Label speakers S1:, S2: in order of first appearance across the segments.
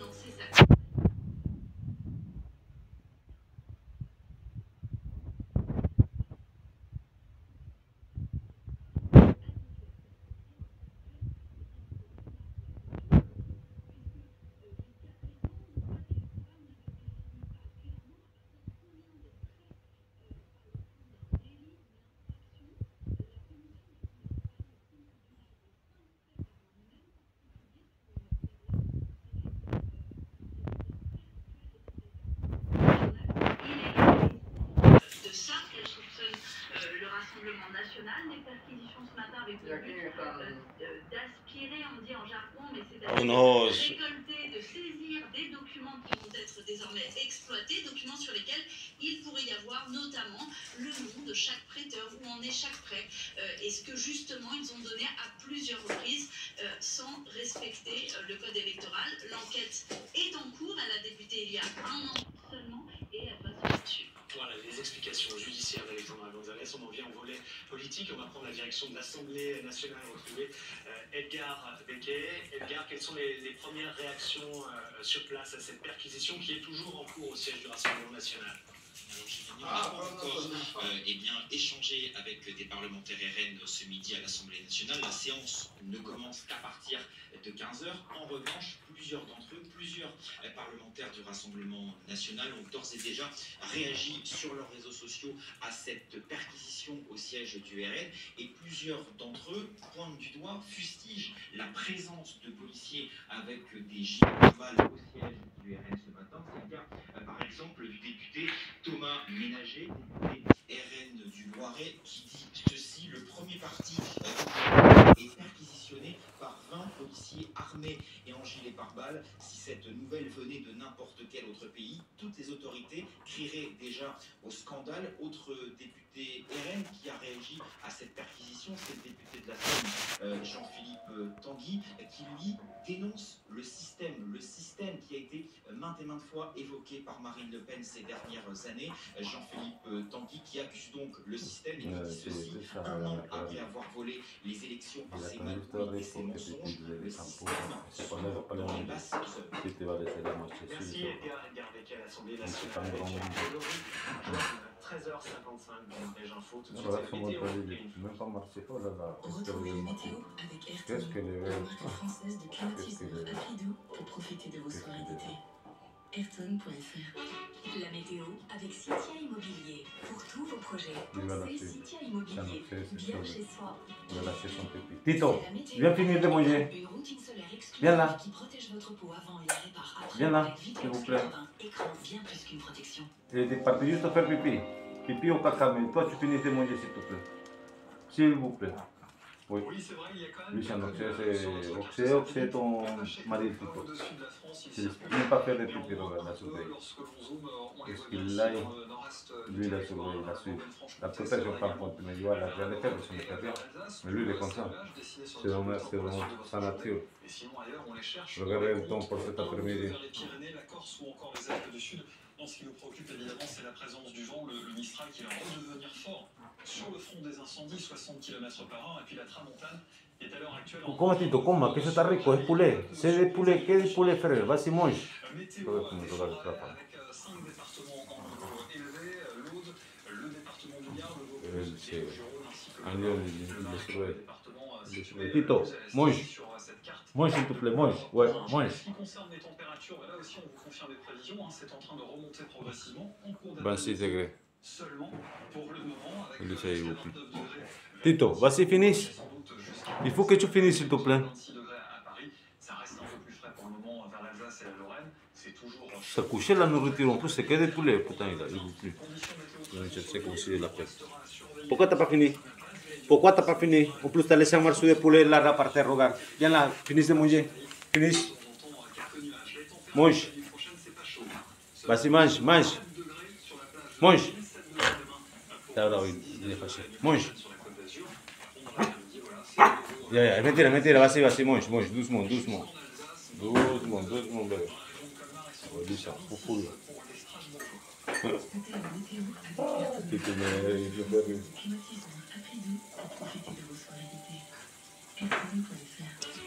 S1: dans ses actes. De ça qu'elle soupçonne le Rassemblement national. Les perquisitions ce matin avec le but d'aspirer, on dit en jargon, mais c'est-à-dire de récolter, de saisir des documents qui vont être désormais exploités, documents sur lesquels il pourrait y avoir notamment le nom de chaque prêteur, où en est chaque prêt, et ce que justement ils ont donné à plusieurs reprises sans respecter le code électoral. L'enquête est en cours, elle a débuté il y a un an seulement et elle va se poursuivre.
S2: Voilà les explications judiciaires d'Alexandra Gonzalez. On en vient au volet politique. On va prendre la direction de l'Assemblée nationale et retrouver Edgar Becquet. Edgar, quelles sont les premières réactions sur place à cette perquisition qui est toujours en cours au siège du Rassemblement national?
S3: Alors, encore échanger avec des parlementaires RN ce midi à l'Assemblée nationale. La séance ne commence qu'à partir de 15 h. En revanche, plusieurs d'entre eux, plusieurs parlementaires du Rassemblement national ont d'ores et déjà réagi sur leurs réseaux sociaux à cette perquisition au siège du RN. Et plusieurs d'entre eux pointent du doigt, fustigent la présence de policiers avec des gilets pare-balles au siège du RN ce matin. C'est le cas, par exemple, du député Thomas Ménager, député RN du Loiret, qui dit ceci: le premier parti est perquisitionné par 20 policiers armés et en gilet pare-balles. Si cette nouvelle venait de n'importe quel autre pays, toutes les autorités crieraient déjà au scandale. Autre député RN qui a réagi à cette perquisition, c'est le député de la Somme, Jean-Philippe Tanguy, qui lui dénonce le système qui a été maintes et maintes fois évoqué par Marine Le Pen ces dernières années. Jean-Philippe Tanguy qui accuse donc le système et qui dit ceci: un an après avoir volé les élections par ses magouilles et ses mensonges, le système souvent dans les basses heures.
S2: Merci Edgar Becquet à l'Assemblée nationale. Aujourd'hui, 13h55 dans Neige Info. Tout de suite, c'est la météo.
S1: Retrouvez la météo avec Ayrton, la marque française de climatiseurs à prix doux pour profiter de vos soirées d'été. Ayrton.fr. La météo avec Citia Immobilier. Pour tous vos projets, pensez Citia Immobilier. Bien chez soi.
S4: Tito, viens finir de manger.
S1: Une routine solaire
S4: Viens là.
S1: exclusive qui protège votre peau avant et la répare après.
S4: Viens là,
S1: Avec
S4: s'il vous
S1: Vitex
S4: plaît.
S1: 80, écran bien plus qu'une protection.
S4: Il est parti juste faire pipi. Pipi au caca, mais toi tu finis de manger s'il te plaît. S'il vous plaît. Oui.
S2: Oui, c'est vrai, il y a quand même.
S4: Lui, c'est un Oxé, ton mari, Tito. Il ne peut pas faire de pipi, regarde, la surveille. Qu'est-ce qu'il a? Lui, il a su. La protection par contre, mais il doit la rien de faire, parce qu'il ne fait rien. Mais lui, il est conscient. C'est dans sa nature. Regardez le temps pour cet après-midi.
S2: Les Pyrénées, la Corse ou encore les Alpes du Sud. Non, ce qui nous préoccupe évidemment, c'est la présence du vent, le Mistral qui va redevenir fort sur le front des incendies, 60 km/h, et puis la tramontane est à l'heure actuelle en...
S4: Coma, Tito, coma, que eso está rico, es poulet. C'est des poulets, ¿qué es poulet, frère? Vas-y, mange.
S2: Météo avec 5 départements en cours élevés, l'Aude, le département du Gard, le Vaucluse, le Gironde, ainsi que le département
S4: Tito, mange. Mange, s'il te plaît, mange. Ouais, mange.
S2: En ce qui concerne les températures, là aussi on vous confirme les prévisions, c'est en train de remonter progressivement en cours
S4: 26 degrés.
S2: Seulement pour le moment avec
S4: Il
S2: le
S4: essaye
S2: 29 degrés.
S4: Tito, vas-y, finis. Il faut que tu finisses, s'il te plaît.
S2: 26 degrés à Paris, ça reste un peu plus frais pour le moment vers l'Alsace et la Lorraine. C'est toujours...
S4: Ça couchait la nourriture, en plus c'est que des poulets, putain, il veut plus. Je sais comment c'est la fête. Pourquoi t'as pas fini? Pourquoi t'as pas fini? En plus t'as laissé un morceau de poulet là par terre, regarde. Viens là, finis de manger. Finis. Mange. Vas-y, mange, mange. Mange. Ahora il est fâché. Mange. Ya, mentira, vas-y, mange, doucement, doucement. Doucement, bébé. Lui, c'est un fou fou, là.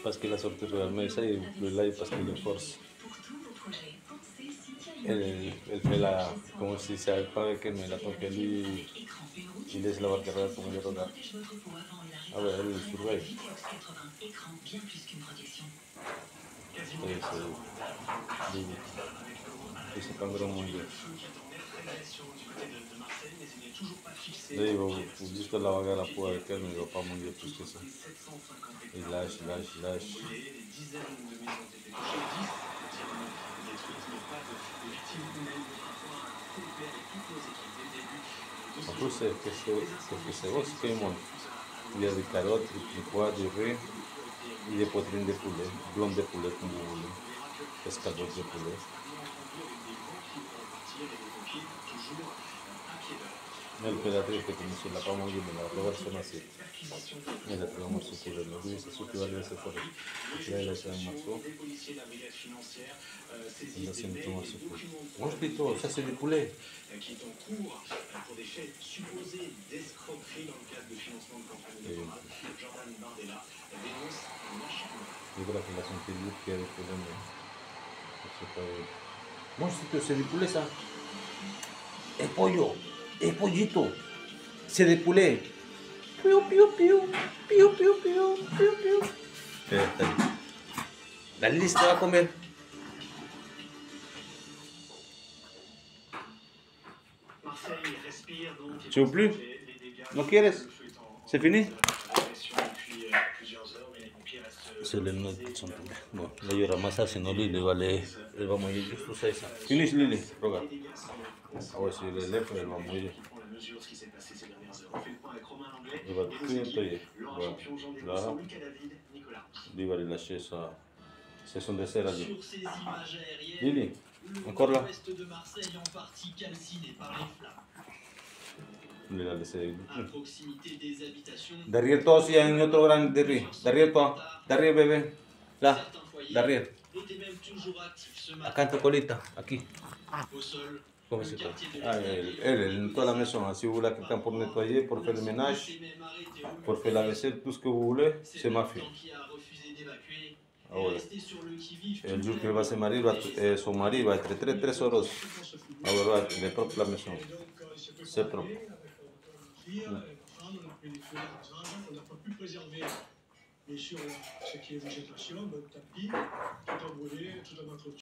S4: Parce qu'il a sorti réellement ça et le live parce qu'il est force. él fait la, como si se para que me la toque lui, il laisse la barquera como yo regarde. Ah ouais, elle surveille. C'est pas vraiment bien. Là, il va juste la vague à la peau avec elle, mais il ne va pas manger plus que ça. Il lâche. En plus, c'est vos qui monte. Il y a des carottes, des pois, des riz et des poitrines de poulet, blondes de poulet comme vous voulez, escabeaux de poulet. El pedatrice que comme si la pas mangé, mais la reversion assez. Il a pris un morceau pour le lui, c'est sûr qu'il va le laisser faire. Là, il a fait un morceau. Il a fait un petit morceau pour. Mange plutôt, ça c'est du poulet.
S2: Qui est en cours pour des faits supposés d'escroquerie dans le cadre de financement de campagne électorale. Jordan Bardella dénonce un acharnement.
S4: Yo creo que la gente que hay que vender. Mange plutôt, c'est du poulet ça. Es pollo. Es pollito. C'est des poulets. Piu, piu, piu. Piu, piu, piu. Piu, piu. La Lili se va a comer.
S2: Marseille respire donc.
S4: Tu veux plus? ¿No quieres? C'est fini? C'est le nom de son tour. Bon, là, il y aura massa, sinon lui, il va manger juste tout ça et ça. Finish, Lili, regarde. Ah ouais, si il est lèvres, elle va manger. Il va tout nettoyer. Voilà. Là, lui va lui lâcher ça. C'est son dessert à lui. Lili, encore là. Il l'a laissé. Derrière toi aussi, il y a un autre grand derrière. Derrière toi. Derrière, bébé. Là. Derrière. Acá en tu colita. Aquí. ¿Cómo se llama? Ah, elle, toda la maison. Si vous voulez quelqu'un pour nettoyer, pour faire le ménage, pour faire la vaisselle, tout ce que vous voulez, c'est ma fille. Ah ouais. Et le jour qu'il va se marier, son mari va être très très heureuse. Ah ouais, il est propre la maison. C'est propre.
S2: On n'a pas pu préserver, bien sûr, ce qui est végétation, notre tapis, tout a brûlé, tout a entretenu.